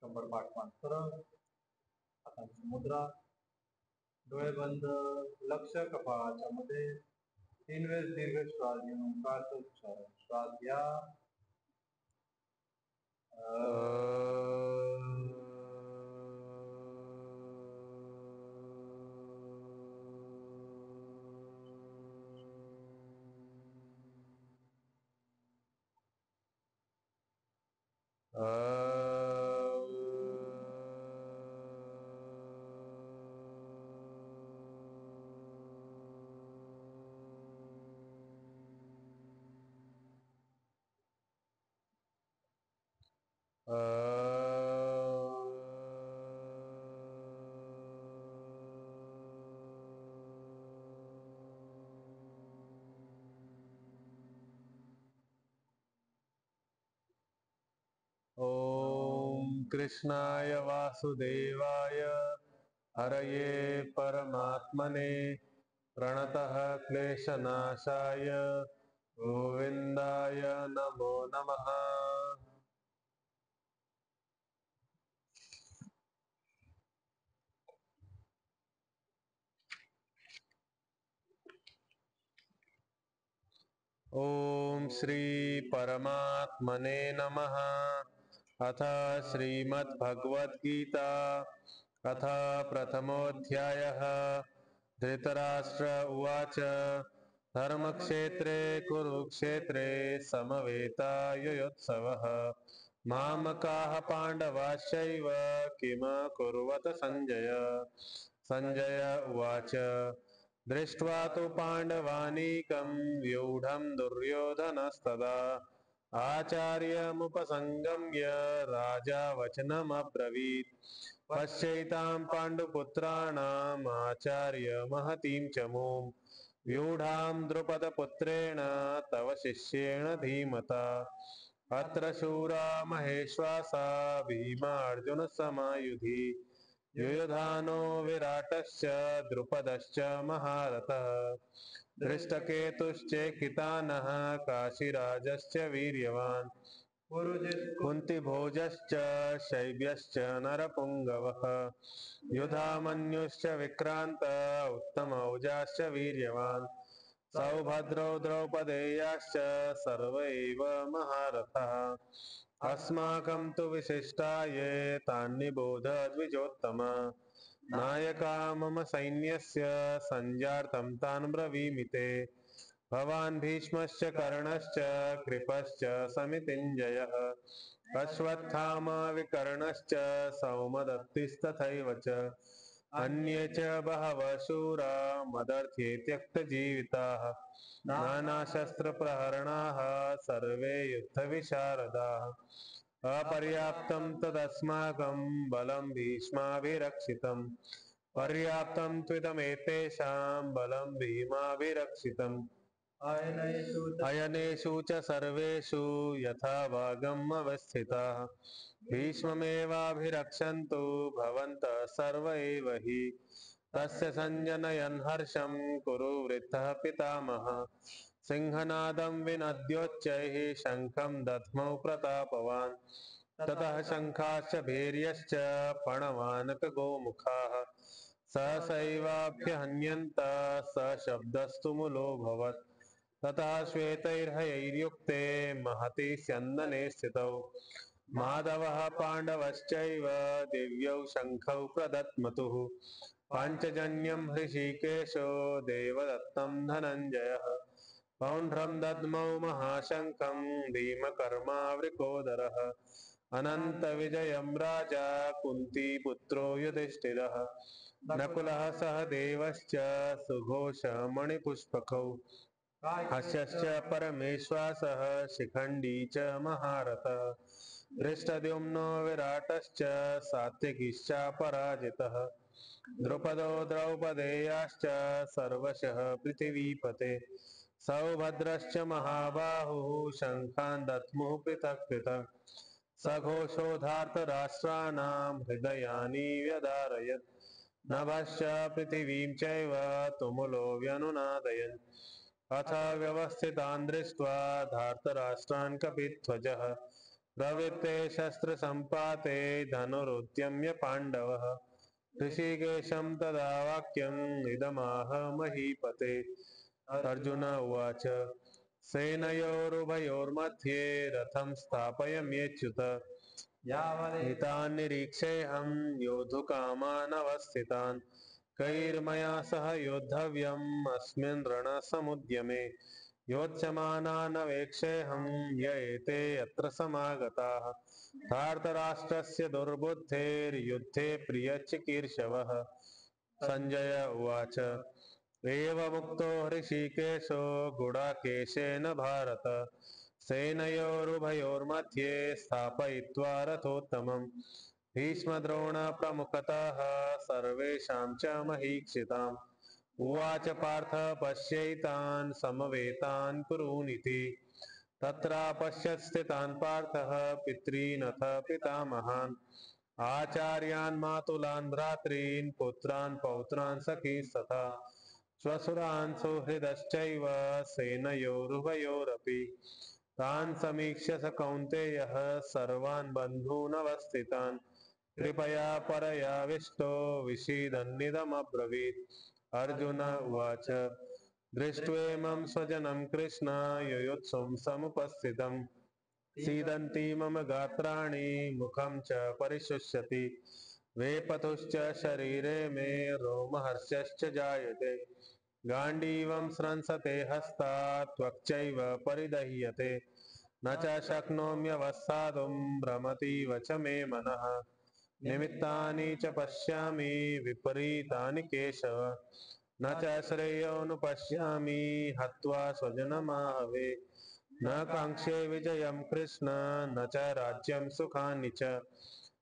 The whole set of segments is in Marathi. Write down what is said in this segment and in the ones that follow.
कंबर पाठ मान सरळ, हातांची मुद्रा, डोळे बंद, लक्ष कपाळाच्या मध्ये. 3 वेळेस दीर्घ श्वास घेऊन ओंकारचा उच्चार. श्वास घ्या. ओम कृष्णाय वासुदेवाय हरये परमात्मने प्रणतः क्लेशनाशाय गोविंदाय नमो नमः। ओम श्री परमात्मने नमः। अथ श्रीमद्भगवद्गीता अथ प्रथमोऽध्यायः। धृतराष्ट्र उवाच धर्मक्षेत्रे कुरुक्षेत्रे समवेतायुयोत्सवः मामकाः पाण्डवाश्चैव किम कुर्वत सञ्जय। सञ्जय उवाच दृष्ट्वा तु पाण्डवानीकं व्यूढं दुर्योधनस्तदा आचार्यमुपसंगम्य राजा वचनमब्रवीत् पश्यैतां पाण्डुपुत्राणाम् आचार्य महतीं च मूं व्यूढां द्रुपदपुत्रेण तव शिष्येण धीमता अत्र शूरा महेश्वासा भीमार्जुनसमायुधि युयुधानो विराटश्च द्रुपदश्च महारथः धृष्टकेतुश्चेकितानः काशीराजश्च वीर्यवान् कुन्तिभोजश्च शैब्यश्च नरपुङ्गवः युधामन्युश्च विक्रान्त उत्तमौजाश्च वीर्यवान् सौभद्रो द्रौपदेयाश्च सर्व एव महारथाः अस्माकं तु विशिष्टाये तान्निबोध द्विजोत्तम नायका मम सैन्यस्य सञ्जातं तान् ब्रवीमि ते भवान् भीष्मश्च कर्णश्च कृपश्च समितिञ्जयः अश्वत्थामा विकर्णश्च सौमदत्तिस्तथैव च अन्ये च बहवः शूरा मदर्थे त्यक्तजीविताः नानाशस्त्रप्रहरणाः सर्वे युद्धविशारदाः अपर्याप्तं तदस्माकं बलं भीष्माभिरक्षितं पर्याप्तं त्विदमेतेषां बलं भीमाभिरक्षितम् अयनेषु च सर्वेषु यथा भागम् अवस्थिताः भीष्ममेवाभिरक्षन्तु भवन्तः सर्व एव हि तस्य सञ्जनयन् हर्षं कुरु वृद्धः पितामहः सिंहनादं विनद्योच्चैः शङ्खं दध्मौ प्रतापवान् ततः शङ्खाश्च भैर्यश्च पणवानकगोमुखाः सहसैवाभ्यहन्यन्त सशब्दस्तु मुलोऽभवत् ततः श्वेतैर्हयैर्युक्ते महति स्यन्दने स्थितौ माधवः पाण्डवश्चैव दिव्यौ शङ्खौ प्रदद्मतुः पाञ्चजन्यं हृषीकेशो देवदत्तं धनञ्जयः पौण्ड्रं दद्मौ महाशङ्खं भीमकर्मावृकोदरः अनन्तविजयं राजा कुन्तीपुत्रो युधिष्ठिरः नकुलः सह देवश्च सुघोषमणिपुष्पकौ हस्यश्च परमेश्वासः शिखण्डी च महारथः धृष्टद्युम्नो विराटश्च सात्विकीश्चापराजितः द्रुपदो द्रौपदेयाश्च सर्वशः पृथिवीपते सौभद्रश्च महाबाहुः शङ्खान् दद्मुः पृथक् पृथक् सघोषोधार्तराष्ट्राणां हृदयानि व्यदारयत् नभश्च पृथिवीं चैव तुमुलो व्यनुनादयन् अथ व्यवस्थितान् दृष्ट्वा धार्तराष्ट्रान् कपिध्वजः प्रवृत्ते शस्त्रसम्पाते धनुरुद्यम्य पाण्डवः ऋषिकेशं तदा वाक्यम् इदमाह महीपते। अर्जुन उवाच सेनयोरुभयोर्मध्ये रथं स्थापयम्येच्युत एतान् निरीक्षेऽहं योद्धुकामानवस्थितान् कैर्मया सह योद्धव्यम् अस्मिन् रणसमुद्यमे योत्स्यमानानवेक्षेऽहं य एते यत्र समागताः धार्तराष्ट्रस्य दुर्बुद्धेर्युद्धे प्रियचिकीर्षवः। सञ्जय उवाच एवमुक्तो हृषीकेशो गुडाकेशेन भारत सेनयोरुभयोर्मध्ये स्थापयित्वा रथोत्तमम् भीष्मद्रोणप्रमुखतः सर्वेषां च महीक्षिताम् उवाच पार्थ पश्यैतान् समवेतान् कुरूनिति तत्रापश्यत् स्थितान् पार्थः पितॄनथ पितामहान् आचार्यान् मातुलान् भ्रातॄन् पुत्रान् पौत्रान् सखीस्तथा श्वशुरान् सुहृदश्चैव सेनयोरुभयोरपि तान् समीक्ष्य स कौन्तेयः सर्वान् बन्धूनवस्थितान् कृपया परयाविष्टो विषीदन्निदमब्रवीत्। अर्जुन उवाच दृष्ट्वेमं स्वजनं कृष्ण युयुत्सुं समुपस्थितं सीदन्ति मम गात्राणि मुखं च परिशुष्यति वेपथुश्च शरीरे मे रोमहर्षश्च जायते गाण्डीवं स्रंसते हस्तात् त्वक्चैव परिदह्यते न च शक्नोम्यवस्थातुं भ्रमतीव च मे मनः निमित्तानि च पश्यामि विपरीतानि केशव न च श्रेयोनुपश्यामि हत्वा स्वजनमाहवे न काङ्क्षे विजयं कृष्ण न च राज्यं सुखानि च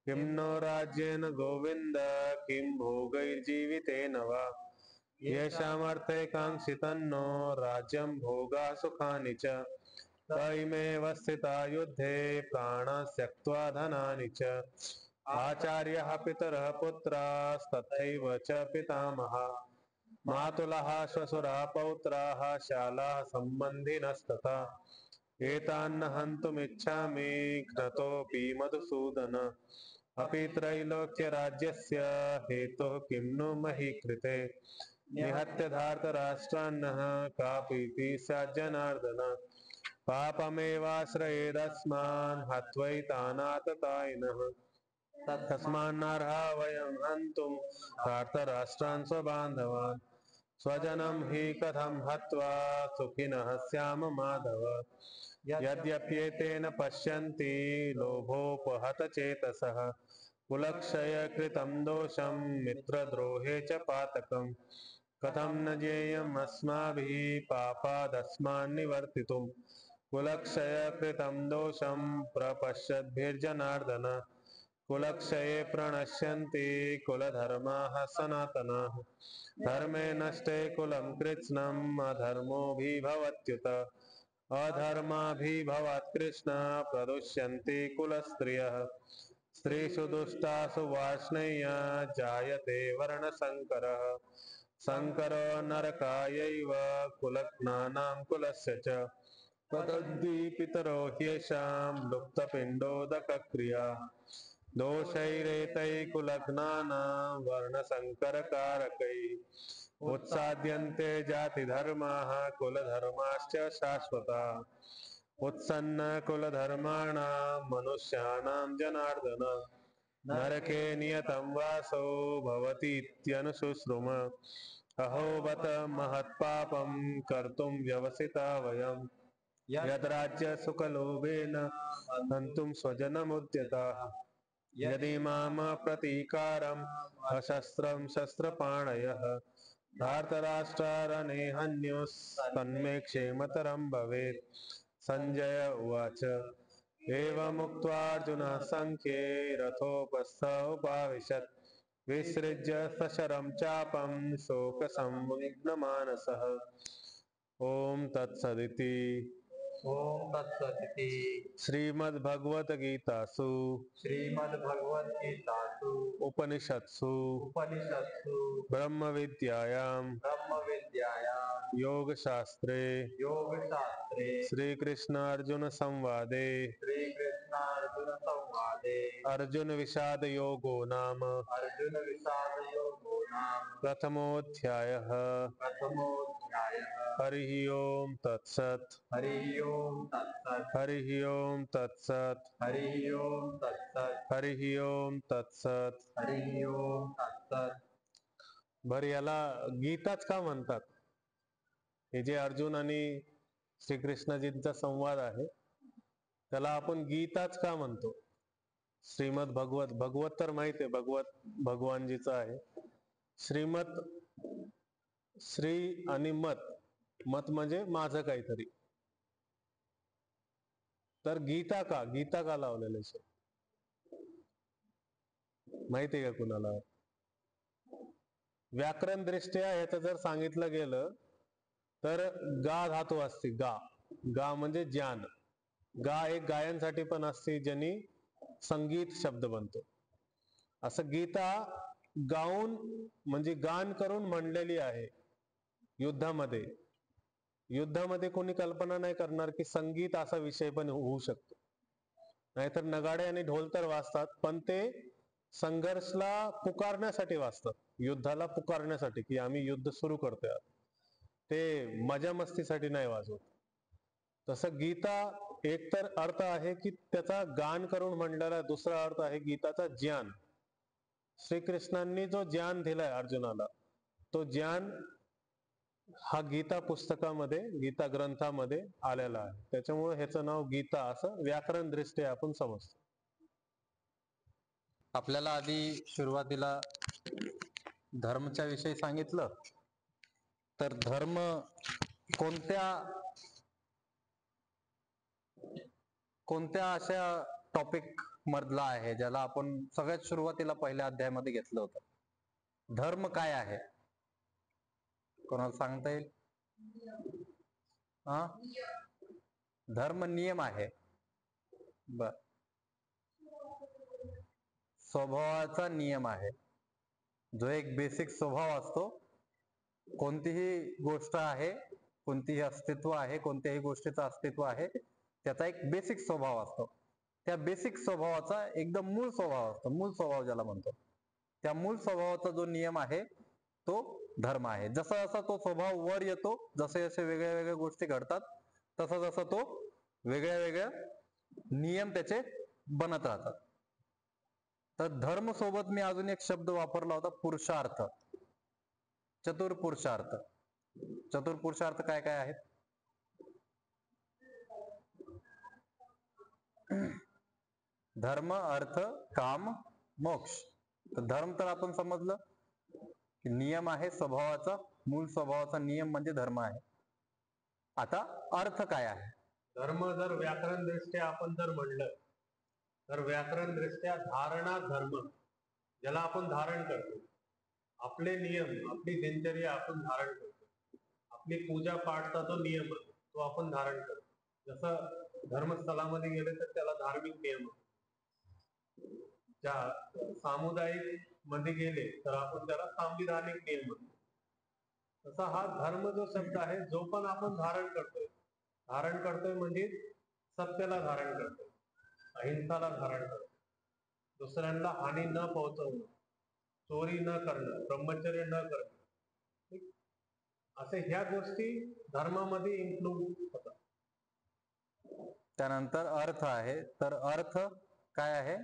किं नो राज्येन गोविन्द किं भोगैर्जीवितेन वा येषामर्थे काङ्क्षितन्नो राज्यं भोगा सुखानि च त इमेव स्थिता युद्धे प्राणान् त्यक्त्वा धनानि च आचार्यः पितरः पुत्रास्तथैव च पितामहा मातुलः श्वशुराः पौत्राः शालाः सम्बन्धिनस्तथा एतान्न हन्तुमिच्छामि घ्नतोऽपि मधुसूदन अपि त्रैलोक्यराज्यस्य हेतुः किं नु मही कृते निहत्य धार्तराष्ट्रान्नः का प्रीतिः स्यात् जनार्दन पापमेवाश्रयेदस्मान् हत्वैतानाततायिनः तस्मान्नर्हा वयं हन्तुं धार्तराष्ट्रान् स्वबान्धवान् स्वजनं हि कथं हत्वा सुखिनः स्याम माधव यद्यप्येतेन पश्यन्ति लोभोपहतचेतसः कुलक्षयकृतं दोषं मित्रद्रोहे च पातकम् कथं न ज्ञेयम् अस्माभिः पापादस्मान्निवर्तितुम् कुलक्षयकृतं दोषं प्रपश्यद्भिर्जनार्दन कुलक्षये प्रणश्यन्ति कुलधर्माः सनातनाः धर्मे नष्टे कुलं कृत्स्नम् अधर्मोऽभिभवत्युत अधर्माभिभवात् कृष्ण प्रदुष्यन्ति कुलस्त्रियः स्त्रीषु दुष्टासु वार्ष्णेय जायते वर्णसङ्करः संकरो नरकायैव कुलघ्नानां कुलस्य च तदद्धि पितरो ह्येषां लुप्तपिण्डोदकक्रिया दोषैरेतैः कुलघ्नानां वर्णसङ्करकारकैः उत्साद्यन्ते जातिधर्माः कुलधर्माश्च शाश्वताः उत्सन्नकुलधर्माणां मनुष्याणां जनार्दन नरके नियतं वासो भवतीत्यनुशुश्रुम अहो बत महत्पापं कर्तुं व्यवसिता वयम् यद्राज्यसुखलोभेन हन्तुं स्वजनमुद्यताः यदि माम प्रतीकारम् अशस्त्रं शस्त्रपाणयः धार्तराष्ट्रारणे हन्युस्तन्मे क्षेमतरं भवेत्। सञ्जय उवाच एवमुक्त्वार्जुनः सङ्ख्ये रथोपस्थ उपाविशत् विसृज्य सशरं चापं शोकसंविघ्नमानसः ॐ तत्सदिति ओम तत्सदिति श्रीमद्भगवद्गीतासु श्रीमद्भगवद्गीतासु उपनिषत्सु उपनिषत्सु ब्रह्मविद्यायां योगशास्त्रे योगशास्त्रे श्रीकृष्णार्जुन संवादे श्रीकृष्णार्जुन संवादे अर्जुन विषाद योगो नाम अर्जुन विषाद योगो नाम प्रथमोऽध्यायः। प्रथमोऽध्यायः। हरिः ओम तत्सत्। हरिः ओम तत्सत्। हरिः ओम तत्सत्। हरिः ओम तत्सत्। हरिः ओम तत्सत्। हरिः ओम तत्सत्। बर याला गीताच का म्हणतात? हे जे अर्जुन आणि श्रीकृष्णजींचा संवाद आहे त्याला आपण गीताच का म्हणतो? श्रीमद भगवत, भगवत तर माहित आहे, भगवत भगवानजीचा आहे. श्रीमत, श्री आणि मत, मत म्हणजे माझं काहीतरी. तर गीता का, गीता का लावलेलं आहे माहिती आहे का कुणाला? व्याकरण दृष्ट्या ह्याचं जर सांगितलं गेलं तर गा धातू असते, गा. गा म्हणजे ज्ञान. गा एक गायनसाठी पण असते ज्यांनी संगीत शब्द बनतो. असं गीता गाऊन म्हणजे गान करून म्हणलेली आहे. युद्धामध्ये, युद्धामध्ये कोणी कल्पना नाही करणार की संगीत असा विषय पण होऊ शकतो. नाहीतर नगाडे आणि ढोल तर वाजतात पण ते संघर्षला पुकारण्यासाठी वाजतात, युद्धाला पुकारण्यासाठी की आम्ही युद्ध सुरू करतोय. ते मजा मस्तीसाठी नाही वाजवत. तसं गीता एक तर अर्थ आहे की त्याचा गान करून म्हणलेला, दुसरा अर्थ आहे गीताचा ज्ञान. श्रीकृष्णांनी जो ज्ञान दिलाय अर्जुनाला, तो ज्ञान हा गीता पुस्तकामध्ये, गीता ग्रंथामध्ये आलेला आहे. त्याच्यामुळे ह्याचं नाव गीता असं व्याकरण दृष्ट्या आपण समजतो. आपल्याला आधी सुरुवातीला धर्मच्या विषयी सांगितलं. तर धर्म कोणत्या अशा टॉपिक मधला आहे ज्याला आपण सगळ्यात सुरुवातीला पहिल्या अध्यायामध्ये घेतलं होतं? धर्म काय आहे? कोणाला सांगता येईल? हा, धर्म नियम आहे. बर, स्वभावाचा नियम आहे. जो एक बेसिक स्वभाव असतो. कोणतीही गोष्ट आहे, कोणतीही अस्तित्व आहे, कोणत्याही गोष्टीचं अस्तित्व आहे, त्याचा एक बेसिक स्वभाव असतो. त्या बेसिक स्वभावाचा एकदम मूळ स्वभाव असतो, मूळ स्वभाव ज्याला म्हणतो. त्या मूळ स्वभावाचा जो नियम आहे तो धर्म आहे. जसा जसा तो स्वभाव वर येतो, जसे जसे वेगळ्या वेगळ्या गोष्टी घडतात, तसा जसा तो वेगळ्या वेगळ्या नियम त्याचे बनत राहतात. तर धर्म सोबत मी अजून एक शब्द वापरला होता, पुरुषार्थ. चतुर्पुरुषार्थ. चतुर्पुरुषार्थ काय काय आहेत? धर्म, अर्थ, काम, मोक्ष. तर धर्म तर आपण समजलं की नियम आहे स्वभावाचा, मूळ स्वभावाचा नियम म्हणजे धर्म आहे. आता अर्थ काय आहे? धर्म जर व्याकरण दृष्ट्या आपण जर म्हणलं तर व्याकरण दृष्ट्या धारणा धर्म, ज्याला आपण धारण करतो. आपले नियम, आपली दिनचर्या आपण धारण करतो. आपली पूजा पाठचा जो नियम आहे तो आपण धारण करतो. जसं धर्मस्थळामध्ये गेले तर त्याला धार्मिक नियम, ज्या सामुदायिक मध्ये गेले तर आपण त्याला सांविधानिक नियम म्हणतो. तसा हा धर्म जो शब्द आहे जो पण आपण धारण करतोय म्हणजे सत्याला धारण करतोय, अहिंसाला धारण करतोय, दुसऱ्यांना हानी न पोहोचवणं, चोरी न करणं, ब्रह्मचर्य न करणं, असे ह्या गोष्टी धर्मामध्ये इन्क्लूड होतात. त्यानंतर अर्थ आहे. तर अर्थ काय आहे?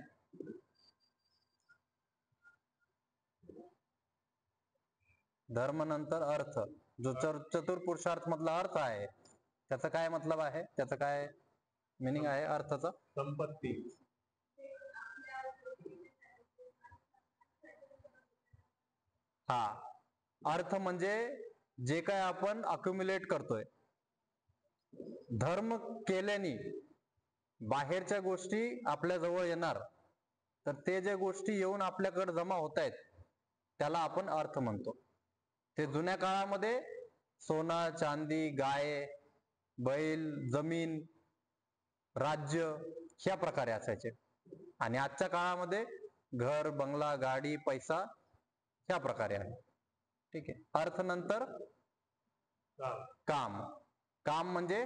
धर्म नंतर अर्थ. जो चतुर्पुरुषार्थ मधला अर्थ आहे त्याचा काय मतलब आहे? त्याचा काय मिनिंग आहे अर्थाचा? संपत्ती. हा, अर्थ म्हणजे जे काय आपण अक्युम्युलेट करतोय. धर्म केल्याने बाहेरच्या गोष्टी आपल्या जवळ येणार, तर ते जे गोष्टी येऊन आपल्याकडे जमा होत आहेत त्याला आपण अर्थ म्हणतो. ते जुन्या काळामध्ये सोना, चांदी, गाय, बैल, जमीन, राज्य ह्या प्रकारे असायचे. आणि आजच्या काळामध्ये घर, बंगला, गाडी, पैसा ह्या प्रकारे आहे. ठीक आहे. अर्थ नंतर काम. काम. काम म्हणजे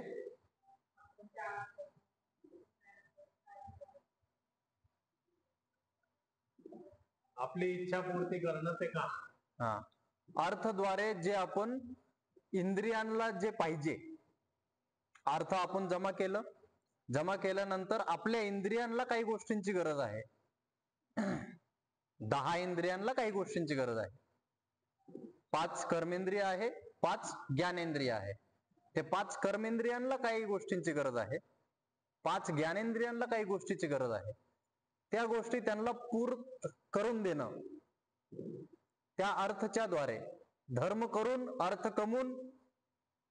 आपली इच्छा पूर्ती करणं ते काम. हा. अर्थद्वारे जे आपण इंद्रियांना जे पाहिजे, अर्थ आपण जमा केलं, जमा केल्यानंतर आपल्या इंद्रियांना काही गोष्टींची गरज आहे. 10 इंद्रियांना काही गोष्टींची गरज आहे. 5 कर्मेंद्रिय आहे, 5 ज्ञानेंद्रिय आहे. ते 5 कर्मेंद्रियांना काही गोष्टींची गरज आहे, 5 ज्ञानेंद्रियांना काही गोष्टीची गरज आहे. त्या गोष्टी त्यांना पूर्ण करून देणं, त्या अर्थच्या द्वारे धर्म करून अर्थ कमवून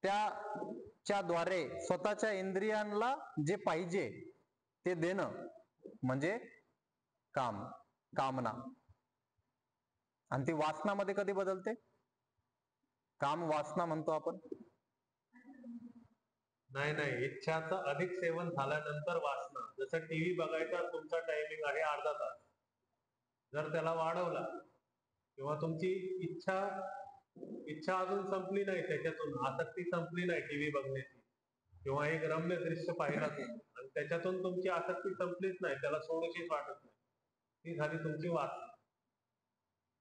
त्याच्या द्वारे स्वतःच्या इंद्रियांना जे पाहिजे ते देणं म्हणजे काम, कामना. आणि ती वासनामध्ये कधी बदलते? काम वासना म्हणतो आपण. नाही, इच्छाचं अधिक सेवन झाल्यानंतर वासना. जसं टीव्ही बघायचा तुमचा टायमिंग आहे अर्धा तास, जर त्याला वाढवला किंवा तुमची इच्छा अजून संपली नाही, त्याच्यातून आसक्ती संपली नाही टीव्ही बघण्याची, किंवा एक रम्य दृश्य पाहिला तुम्ही आणि त्याच्यातून तुमची आसक्ती संपलीच नाही, त्याला सोडूशीच वाटत नाही, ती झाली तुमची वासना.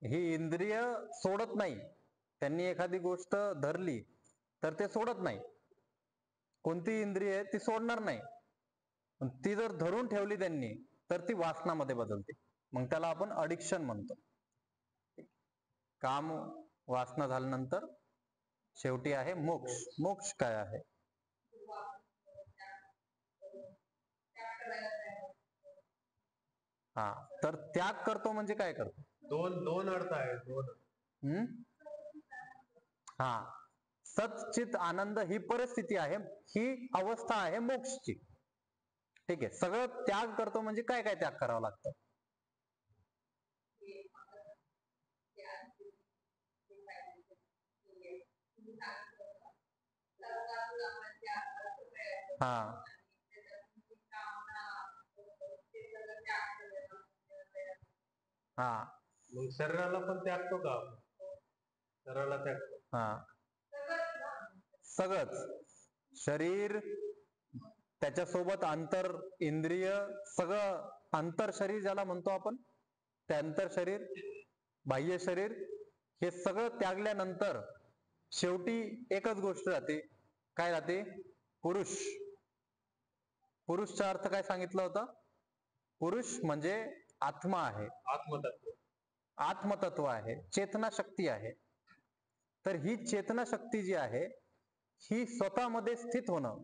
ही इंद्रिय सोडत नाही. त्यांनी एखादी गोष्ट धरली तर ते सोडत नाही. कोणती इंद्रिय ती सोडणार नाही. ती जर धरून ठेवली त्यांनी तर ती वासनामध्ये बदलते. मग त्याला आपण अडिक्शन म्हणतो. काम वासना झाल्यानंतर शेवटी आहे मोक्ष. मोक्ष काय आहे? हा, तर त्याग करतो म्हणजे काय करतो? दोन अर्थ आहेत. दोन. हा, सच्चित आनंद ही परिस्थिती आहे, ही अवस्था आहे मोक्षची. ठीक आहे. सगळं त्याग करतो म्हणजे काय काय त्याग करावं लागतं? हा. हा. मग शरीराला पण त्यागतो का? शरीराला त्यागतो. हा, सगळंच. शरीर, त्याच्यासोबत अंतर इंद्रिय, सगळं अंतर शरीर ज्याला म्हणतो आपण, ते अंतर शरीर, बाह्य शरीर, हे सगळं त्यागल्यानंतर शेवटी एकच गोष्ट राहते. काय राहते? पुरुष. पुरुषचा अर्थ काय सांगितलं होता? पुरुष म्हणजे आत्मा आहे, आत्मतत्व. आत्मतत्व आहे, चेतना शक्ती आहे. तर ही चेतना शक्ती जी आहे ही स्वतःमध्ये स्थित होणं,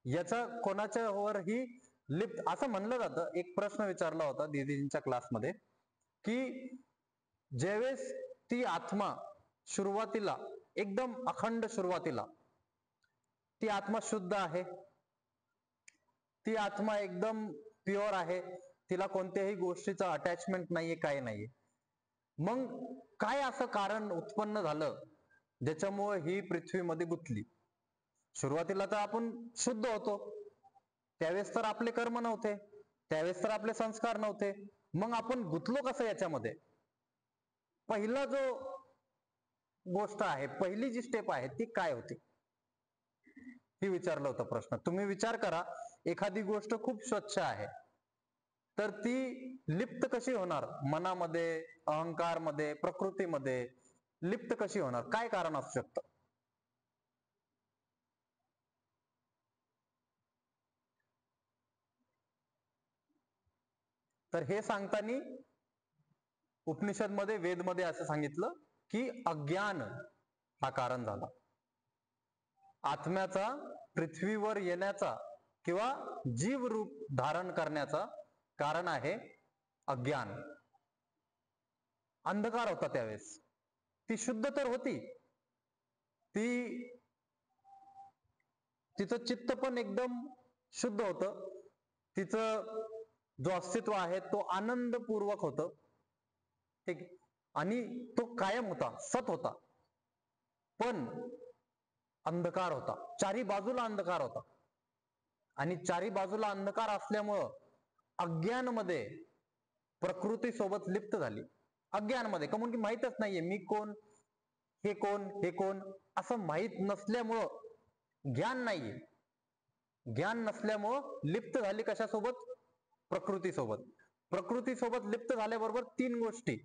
याचा कोणाच्या वरही लिप्त, असं म्हणलं जातं. एक प्रश्न विचारला होता दीदींच्या क्लासमध्ये की ज्यावेळेस ती आत्मा सुरुवातीला एकदम अखंड सुरुवातीला ती आत्मा शुद्ध आहे, ती आत्मा एकदम प्युअर आहे, तिला कोणत्याही गोष्टीचा अटॅचमेंट नाहीये, काय नाहीये. मग काय असं कारण उत्पन्न झालं ज्याच्यामुळे ही पृथ्वीमध्ये गुंतली? सुरुवातीला तर आपण शुद्ध होतो, त्यावेळेस तर आपले कर्म नव्हते, त्यावेळेस तर आपले संस्कार नव्हते. मग आपण गुंतलो कसं याच्यामध्ये? पहिला जो गोष्ट आहे, पहिली जी स्टेप आहे ती काय होती? ही विचारलं होतं प्रश्न. तुम्ही विचार करा, एखादी गोष्ट खूप स्वच्छ आहे तर ती लिप्त कशी होणार? मनामध्ये, अहंकारमध्ये, प्रकृतीमध्ये लिप्त कशी होणार? काय कारण असू शकतं? तर हे सांगताना उपनिषदमध्ये, वेदमध्ये असं सांगितलं की अज्ञान हा कारण झाला. आत्म्याचा पृथ्वीवर येण्याचा किंवा जीव रूप धारण करण्याचा कारण आहे अज्ञान. अंधकार होता त्यावेळेस. ती शुद्ध तर होती, तिचं चित्त पण एकदम शुद्ध होतं, तिचं जो अस्तित्व आहे तो आनंदपूर्वक होतं. ठीक, आणि तो कायम होता, सत होता. पण अंधकार होता, चारी बाजूला अंधकार होता. आणि चारी बाजूला अंधकार असल्यामुळं अज्ञानमध्ये प्रकृती सोबत लिप्त झाली अज्ञानमध्ये, कमून की माहीतच नाहीये मी कोण, हे कोण, हे कोण असं माहीत नसल्यामुळं ज्ञान नाहीये. ज्ञान नसल्यामुळं लिप्त झाली कशासोबत? प्रकृती सोबत. प्रकृती सोबत लिप्त झाल्याबरोबर तीन गोष्टी,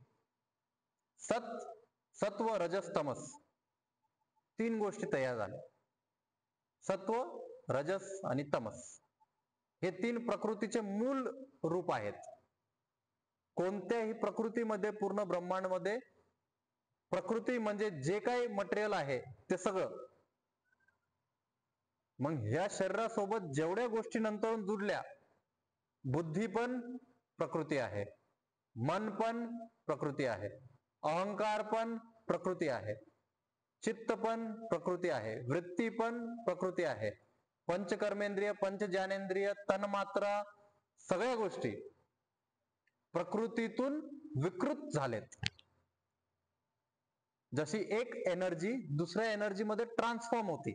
सत्व, रजस, तमस, तीन गोष्टी तयार झाल्या. सत्व, रजस आणि तमस हे तीन प्रकृतीचे मूल रूप आहेत. कोणत्याही प्रकृतीमध्ये, पूर्ण ब्रह्मांडमध्ये प्रकृती म्हणजे जे काही मटेरियल आहे ते सगळं. मग ह्या शरीरासोबत जेवढ्या गोष्टी नंतर जुडल्या, बुद्धी पण प्रकृती आहे, मन पण प्रकृती आहे, अहंकार पण प्रकृती आहे, चित्त पण प्रकृती आहे, वृत्ती पण प्रकृती आहे, पंचकर्मेंद्रिय, पंच ज्ञानेंद्रिय, तन्मात्रा सगळ्या गोष्टी प्रकृतीतून विकृत झालेत. जशी एक एनर्जी दुसऱ्या एनर्जी मध्ये ट्रान्सफॉर्म होती,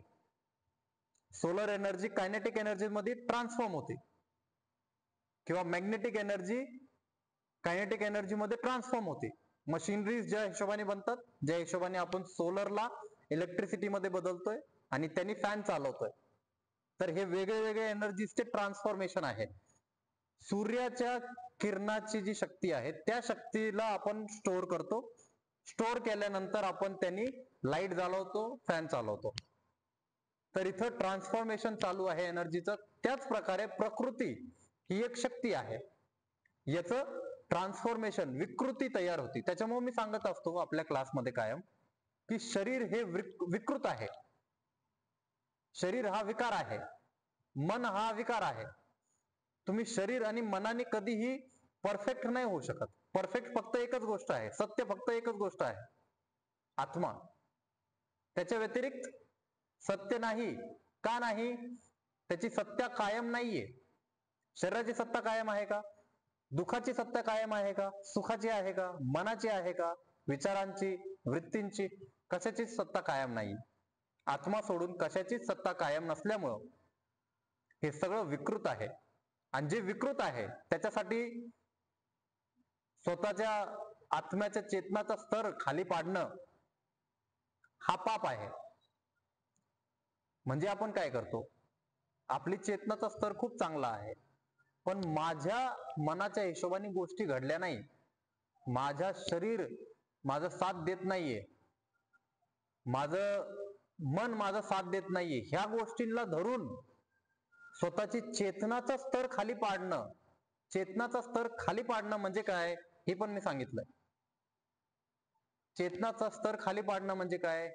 सोलर एनर्जी कायनेटिक एनर्जी मध्ये ट्रान्सफॉर्म होते, किंवा मॅग्नेटिक एनर्जी कायनेटिक एनर्जी मध्ये ट्रान्सफॉर्म होते. मशिनरीज ज्या हिशोबाने बनतात, ज्या हिशोबाने आपण सोलरला इलेक्ट्रिसिटी मध्ये बदलतोय आणि त्यांनी फॅन चालवतोय, तर हे वेगळे वेगळे एनर्जीजचे ट्रान्सफॉर्मेशन आहे. सूर्याच्या किरणाची जी शक्ती आहे त्या शक्तीला आपण स्टोअर करतो, स्टोअर केल्यानंतर आपण त्यांनी लाईट चालवतो, फॅन चालवतो. तर इथं ट्रान्सफॉर्मेशन चालू आहे एनर्जीचं. त्याच प्रकारे प्रकृती ही एक शक्ती आहे, याचं ट्रान्सफॉर्मेशन, विकृती तयार होती. त्याच्यामुळे मी सांगत असतो आपल्या क्लासमध्ये कायम की शरीर हे विकृत आहे, शरीर हा विकार आहे, मन हा विकार आहे. तुम्ही शरीर आणि मनाने कधीही परफेक्ट नाही होऊ शकत. परफेक्ट फक्त एकच गोष्ट आहे, सत्य फक्त एकच गोष्ट आहे, आत्मा. त्याच्या व्यतिरिक्त सत्य नाही. का नाही? त्याची सत्ता कायम नाहीये. शरीराची सत्ता कायम आहे का? दुःखाची सत्ता कायम आहे का? सुखाची आहे का? मनाची आहे का? विचारांची, वृत्तींची, कशाचीच सत्ता कायम नाही. आत्मा सोडून कशाचीच सत्ता कायम नसल्यामुळं हे सगळं विकृत आहे. आणि जे विकृत आहे त्याच्यासाठी स्वतःच्या आत्म्याच्या चेतनाचा स्तर खाली पाडणं हा पाप आहे. म्हणजे आपण काय करतो? आपली चेतनाचा स्तर खूप चांगला आहे, पण माझ्या मनाच्या हिशोबाने गोष्टी घडल्या नाही, माझा शरीर माझा साथ देत नाहीये, माझं मन माझा साथ देत नाहीये, ह्या गोष्टींना धरून स्वतःची चेतनाचा स्तर खाली पाडणं. चेतनाचा स्तर खाली पाडणं म्हणजे काय हे पण मी सांगितलंय. चेतनाचा स्तर खाली पाडणं म्हणजे काय?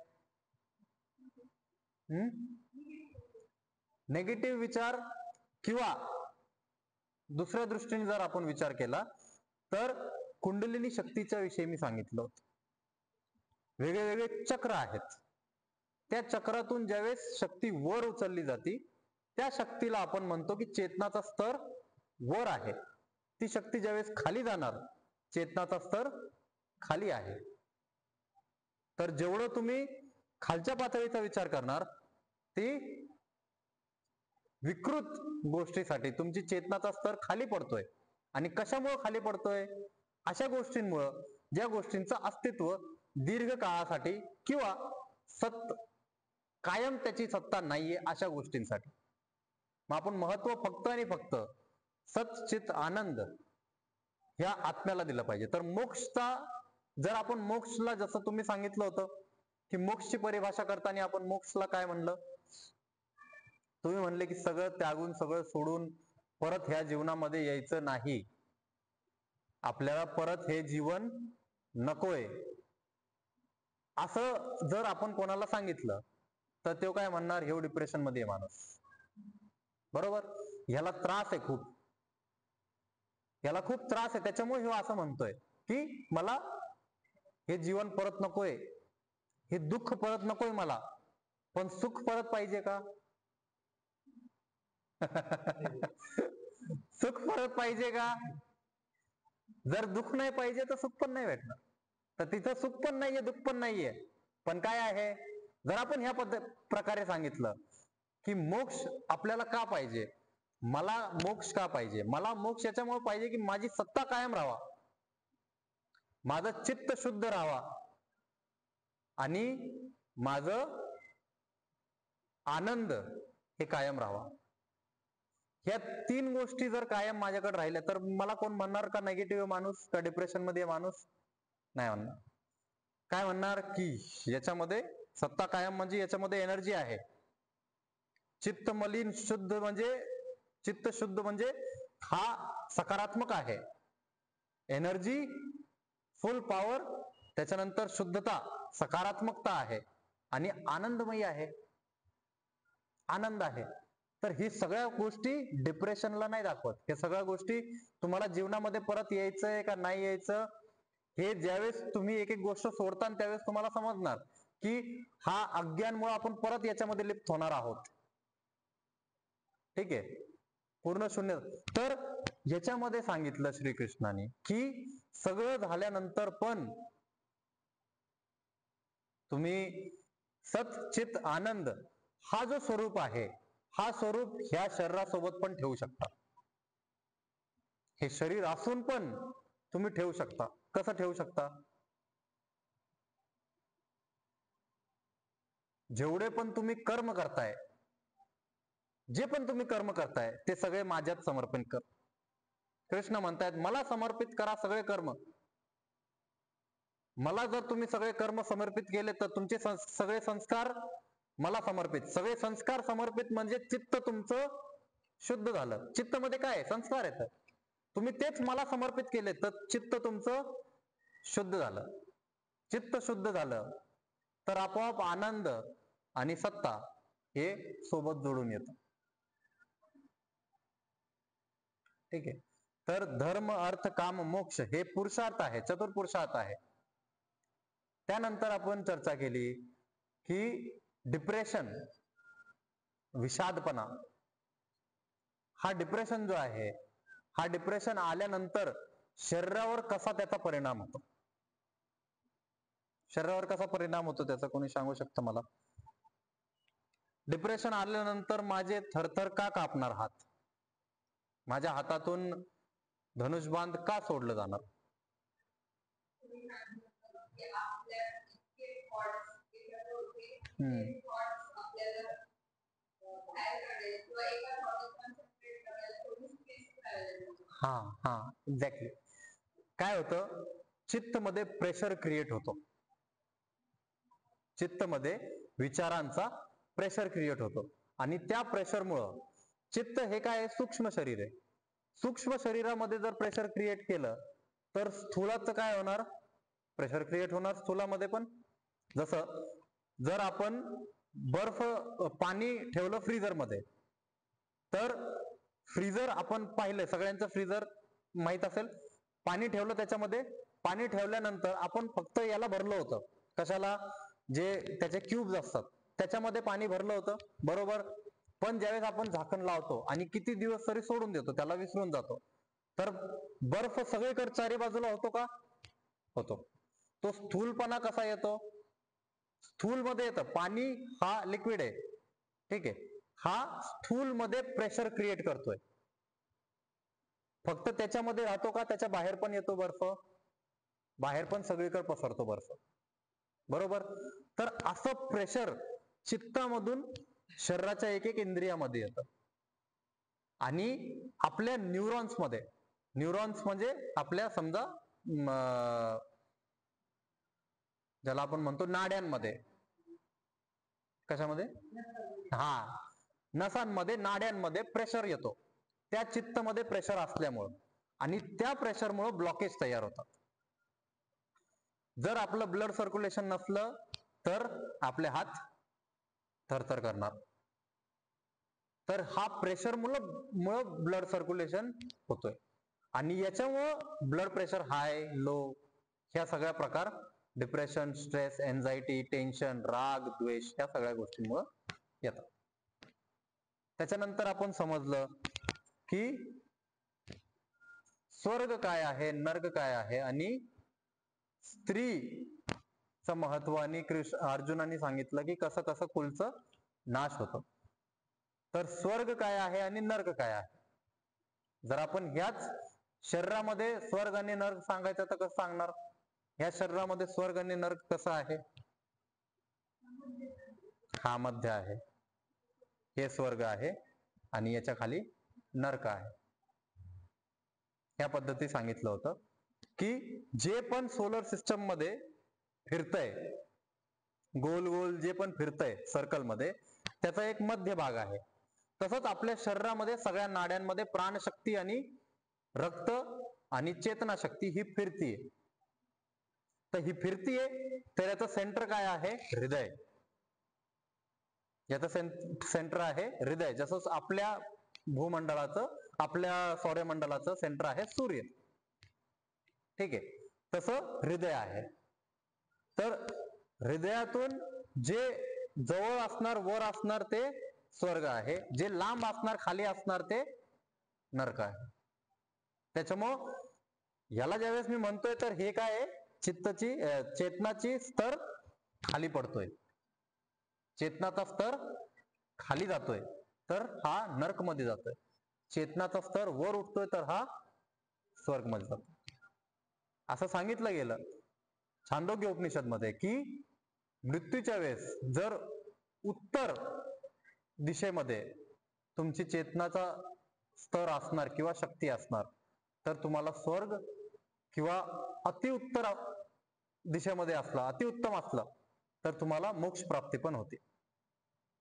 नेगेटिव्ह विचार किंवा दुसऱ्या दृष्टीने जर आपण विचार केला तर कुंडलिनी शक्तीच्या विषयी मी सांगितलं होतं. वेगळे वेगळे चक्र आहेत, त्या चक्रातून ज्यावेळेस शक्ती वर उचलली जाते त्या शक्तीला आपण म्हणतो की चेतनाचा स्तर वर आहे. ती शक्ती ज्यावेळेस खाली जाणार, चेतनाचा स्तर खाली आहे. तर जेवढं तुम्ही खालच्या पातळीचा विचार करणार, ती विकृत गोष्टीसाठी तुमची चेतनाचा स्तर खाली पडतोय. आणि कशामुळे खाली पडतोय? अशा गोष्टींमुळं ज्या गोष्टींचं अस्तित्व दीर्घ काळासाठी किंवा कायम त्याची सत्ता नाहीये, अशा गोष्टींसाठी. मग आपण महत्व फक्त आणि फक्त सच्चित आनंद ह्या आत्म्याला दिलं पाहिजे. तर मोक्षचा जर आपण मोक्षला जसं तुम्ही सांगितलं होतं की मोक्षची परिभाषा करताना आपण मोक्षला काय म्हणलं? तुम्ही म्हणले की सगळं त्यागून, सगळं सोडून परत ह्या जीवनामध्ये यायचं नाही, आपल्याला परत हे जीवन नकोय, असं जर आपण कोणाला सांगितलं तर तो काय म्हणणार? हे डिप्रेशन मध्ये आहे माणूस. बरोबर? ह्याला त्रास आहे खूप, ह्याला खूप त्रास आहे, त्याच्यामुळे हे असं म्हणतोय की मला हे जीवन परत नकोय, हे दुःख परत नकोय मला. पण सुख परत पाहिजे का? सुख परत पाहिजे का? जर दुःख नाही पाहिजे तर सुख पण नाही भेटणार. तर तिथं सुख पण नाहीये, दुःख पण नाहीये, पण काय आहे? जर आपण ह्या प्रकारे सांगितलं की मोक्ष आपल्याला का पाहिजे, मला मोक्ष का पाहिजे? मला मोक्ष याच्यामुळे पाहिजे की माझी सत्ता कायम राहावा, माझं चित्त शुद्ध राहावा आणि माझं आनंद हे कायम राहावा. ह्या 3 गोष्टी जर कायम माझ्याकडे राहिल्या तर मला कोण म्हणणार का नेगेटिव्ह माणूस, का डिप्रेशन मध्ये माणूस? नाही म्हणणार. काय म्हणणार की याच्यामध्ये सत्ता कायम म्हणजे याच्यामध्ये एनर्जी आहे. चित्त मलिन शुद्ध म्हणजे चित्त शुद्ध म्हणजे हा सकारात्मक आहे. एनर्जी, फुल पॉवर, त्याच्यानंतर शुद्धता, सकारात्मकता आहे आणि आनंदमयी आहे, आनंद आहे. तर ही सगळ्या गोष्टी डिप्रेशनला नाही दाखवत. हे सगळ्या गोष्टी तुम्हाला जीवनामध्ये परत यायचंय का नाही यायचं, हे ज्यावेळेस तुम्ही एक एक गोष्ट सोडता त्यावेळेस तुम्हाला समजणार की हा अज्ञानमुळे आपण परत याच्यामध्ये लिप्त होणार आहोत. ठीक आहे, पूर्ण शून्य. तर याच्यामध्ये सांगितलं श्रीकृष्णाने की सगळं झाल्यानंतर पण तुम्ही सच्चित आनंद हा जो स्वरूप आहे, हा स्वरूप ह्या शरीरासोबत पण ठेवू शकता. हे शरीर असून पण तुम्ही ठेवू शकता. कसं ठेवू शकता? जेवढे पण तुम्ही कर्म करताय, जे पण तुम्ही कर्म करताय ते सगळे माझ्यात समर्पित कर. कृष्ण म्हणतायत मला समर्पित करा सगळे कर्म. मला जर तुम्ही सगळे कर्म समर्पित केले तर तुमचे सगळे संस्कार मला समर्पित. सगळे संस्कार समर्पित म्हणजे चित्त तुमचं शुद्ध झालं. चित्त मध्ये काय आहे? संस्कार येतात. तुम्ही तेच मला समर्पित केले तर चित्त तुमचं शुद्ध झालं. चित्त शुद्ध झालं तर आपोआप आनंद आणि सत्ता हे सोबत जोडून येतं. ठीक आहे. तर धर्म, अर्थ, काम, मोक्ष हे पुरुषार्थ आहे, चतुर्पुरुषार्थ आहे. त्यानंतर आपण चर्चा केली की डिप्रेशन, विषादपणा, हा डिप्रेशन जो आहे, हा डिप्रेशन आल्यानंतर शरीरावर कसा त्याचा परिणाम होतो? शरीरावर कसा परिणाम होतो त्याचा कोणी सांगू शकतं मला? डिप्रेशन आल्यानंतर माझे थरथर का कापणार हात? माझ्या हातातून धनुष्यबाण का सोडलं जाणार? हा हा एक्झॅक्टली. काय होतं? चित्त मध्ये प्रेशर क्रिएट होतो. चित्त मध्ये विचारांचा प्रेशर क्रिएट होतो आणि त्या प्रेशरमुळं चित्त हे काय सूक्ष्म शरीर आहे. सूक्ष्म शरीरामध्ये जर प्रेशर क्रिएट केलं तर स्थूलाचं काय होणार? प्रेशर क्रिएट होणार स्थूलामध्ये पण. जसं जर आपण बर्फ, पाणी ठेवलं फ्रीजर मध्ये तर फ्रीजर आपण पाहिलं, सगळ्यांचं फ्रीजर माहित असेल. पाणी ठेवलं त्याच्यामध्ये, पाणी ठेवल्यानंतर आपण फक्त याला भरलं होतं. कशाला? जे त्याचे क्यूब्स असतात त्याच्यामध्ये पाणी भरलं होतं, बरोबर. पण ज्यावेळेस आपण झाकण लावतो आणि किती दिवस तरी सोडून देतो, त्याला विसरून जातो, तर बर्फ सगळीकडे चारी बाजूला होतो का? होतो. तो स्थूलपणा कसा येतो? स्थूल मध्ये येतं. पाणी हा लिक्विड आहे, ठीक आहे. हा स्थूल मध्ये प्रेशर क्रिएट करतोय. फक्त त्याच्यामध्ये राहतो का? त्याच्या बाहेर पण येतो बर्फ, बाहेर पण सगळीकडे पसरतो बर्फ, बरोबर. तर असं प्रेशर चित्तामधून शरीराच्या एक एक इंद्रियामध्ये येतं आणि आपल्या न्यूरॉन्स मध्ये, न्यूरॉन्स म्हणजे आपल्या समजा ज्याला आपण म्हणतो नाड्यांमध्ये, कशामध्ये? हा, नसांमध्ये, नाड्यांमध्ये प्रेशर येतो. त्या चित्तमध्ये प्रेशर असल्यामुळं आणि त्या प्रेशरमुळे ब्लॉकेज तयार होतात. जर आपलं ब्लड सर्क्युलेशन नसलं तर आपले हात थरथर करणार. तर हा प्रेशर मुळे ब्लड सर्क्युलेशन होतोय आणि याच्यामुळं ब्लड प्रेशर हाय, लो, ह्या सगळ्या प्रकार डिप्रेशन, स्ट्रेस, एन्झायटी, टेन्शन, राग, द्वेष या सगळ्या गोष्टींमुळे येतात. त्याच्यानंतर आपण समजलं की स्वर्ग काय आहे, नर्क काय आहे आणि स्त्रीचं महत्व आणि अर्जुनाने सांगितलं की कसं कसं कुलचं नाश होतो. तर स्वर्ग काय आहे आणि नर्क काय आहे? जर आपण ह्याच शरीरामध्ये स्वर्ग आणि नर्क सांगायचं तर कसं सांगणार? ह्या शरीरामध्ये स्वर्ग आणि नरक कसं आहे? हा मध्य आहे, हे स्वर्ग आहे आणि याच्या खाली नरक आहे. ह्या पद्धती सांगितलं होतं की जे पण सोलर सिस्टम मध्ये फिरतंय, गोल गोल जे पण फिरतंय सर्कल मध्ये, त्याचा एक मध्य भाग आहे. तसंच आपल्या शरीरामध्ये सगळ्या नाड्यांमध्ये प्राणशक्ती आणि रक्त आणि चेतना शक्ती ही फिरतीये. तर ही फिरतीये, तर याचं सेंटर काय आहे? हृदय. याचं सेंटर आहे हृदय. जसं आपल्या भूमंडळाचं, आपल्या सौरमंडळाचं सेंटर आहे सूर्य. ठीक आहे, तसं हृदय आहे. तर हृदयातून जे जवळ असणार, वर असणार ते स्वर्ग आहे, जे लांब असणार, खाली असणार ते नरक आहे. त्याच्यामुळं याला ज्यावेळेस मी म्हणतोय तर हे काय आहे, चेतनाची स्तर खाली पडतोय, चेतनाचा स्तर खाली जातोय, तर हा नरक मध्ये जातोय. चेतनाचा स्तर वर उठतोय, तर हा स्वर्ग मध्ये जातोय. असं सांगितलं गेलं छांदोग्य उपनिषद मध्ये की मृत्यूच्या वेळेस जर उत्तर दिशेमध्ये तुमची चेतनाचा स्तर असणार किंवा शक्ती असणार, तर तुम्हाला स्वर्ग, किंवा अतिउत्तर दिशेमध्ये असला, अतिउत्तम असला, तर तुम्हाला मोक्ष प्राप्ती पण होते.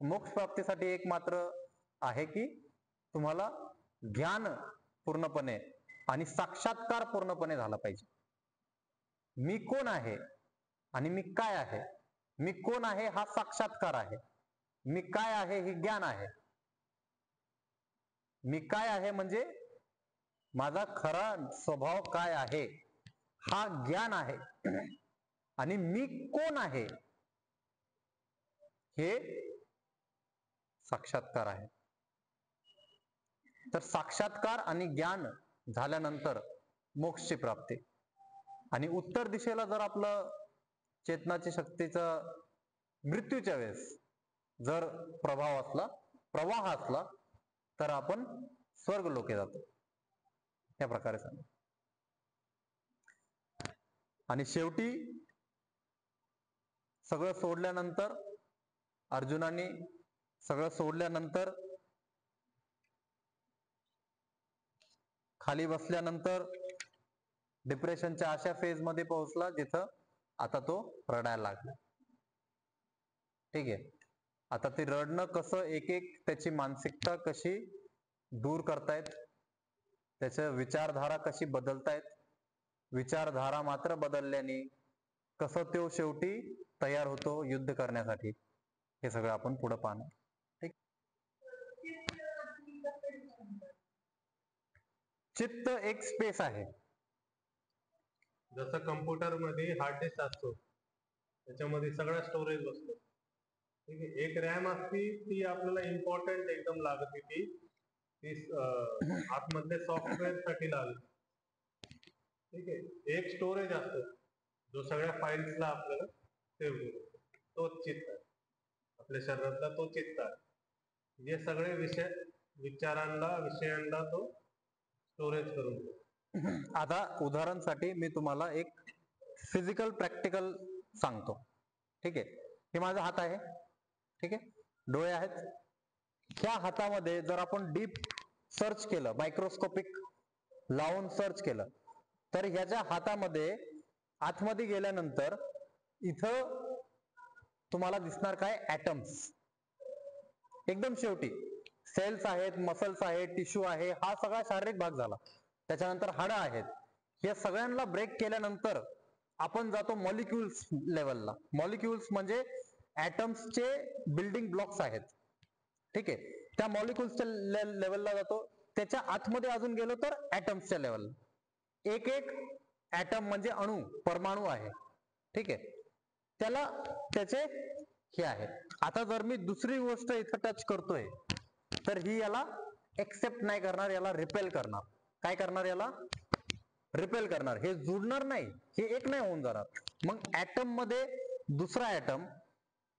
मोक्ष प्राप्तीसाठी एक मात्र आहे की तुम्हाला ज्ञान पूर्णपणे आणि साक्षात्कार पूर्णपणे झाला पाहिजे. मी कोण आहे आणि मी काय आहे? मी कोण आहे हा साक्षात्कार आहे, मी काय आहे हे ज्ञान आहे. मी काय आहे म्हणजे माझा खरा स्वभाव काय आहे हा ज्ञान आहे, आणि मी कोण आहे हे साक्षात्कार आहे. तर साक्षात्कार आणि ज्ञान झाल्यानंतर मोक्षची प्राप्ती. आणि उत्तर दिशेला जर आपलं चेतनाची शक्तीचा मृत्यूच्या वेळेस जर प्रवाह असला, तर आपण स्वर्ग लोके जातो. या प्रकारे सांग. आणि शेवटी सगळं सोडल्यानंतर, अर्जुनाने सगळं सोडल्यानंतर खाली बसल्यानंतर डिप्रेशनच्या अशा फेज मध्ये पोहोचला जिथं आता तो रडायला लागला. ठीक आहे, आता ते रडणं कसं, एक एक त्याची मानसिकता कशी दूर करतायत, त्याच्या विचारधारा कशी बदलतायत, विचारधारा मात्र बदलल्याने कसं तो शेवटी तयार होतो युद्ध करण्यासाठी, हे सगळं आपण पुढे पाहणार. ठीक. चित्त एक स्पेस आहे. जसं कम्प्युटर मध्ये हार्ड डिस्क असतो, त्याच्यामध्ये सगळा स्टोरेज बसतो. ठीक आहे, एक रॅम असती, ती आपल्याला इम्पॉर्टंट एकदम लागते, ती आतमधल्या सॉफ्टवेअर साठी लागते. ठीक आहे, एक स्टोरेज असतो जो सगळ्या फाईल्सला आपल्याला सेव्ह करतो, तोच चित्त आहे. आपल्या शरीरातला तो चित्त आहे, जे सगळे विषयांना तो स्टोरेज करून देतो. आता उदाहरणासाठी मी तुम्हाला एक फिजिकल प्रॅक्टिकल सांगतो. ठीक आहे, हे माझा हात आहे. ठीक आहे, डोळे आहेत. ह्या हातामध्ये जर आपण डीप सर्च केलं, मायक्रोस्कोपिक लावून सर्च केलं, तर ह्याच्या हातामध्ये आतमध्ये गेल्यानंतर इथं तुम्हाला दिसणार काय? ऍटम्स. एकदम शेवटी सेल्स आहेत, मसल्स आहेत, टिश्यू आहे, हा सगळा शारीरिक भाग झाला. त्याच्यानंतर हाडं आहेत. या सगळ्यांना ब्रेक केल्यानंतर आपण जातो मॉलिक्युल्स लेवलला. मॉलिक्युल्स म्हणजे ऍटम्सचे बिल्डिंग ब्लॉक्स आहेत. ठीक आहे, त्या मॉलिक्युल्सच्या लेवलला जातो. त्याच्या आतमध्ये अजून गेलो तर ऍटम्सच्या लेवलला. एक एक ऍटम म्हणजे अणु, परमाणु आहे. ठीक आहे, त्याला त्याचे हे आहे. आता जर मी दुसरी गोष्ट इथं टच करतोय, तर ही याला एक्सेप्ट नाही करणार, याला रिपेल करणार. काय करणार? याला रिपेल करणार. हे जुडणार नाही, हे एक नाही होऊन जाणार. मग ऍटम मध्ये दुसरा ऍटम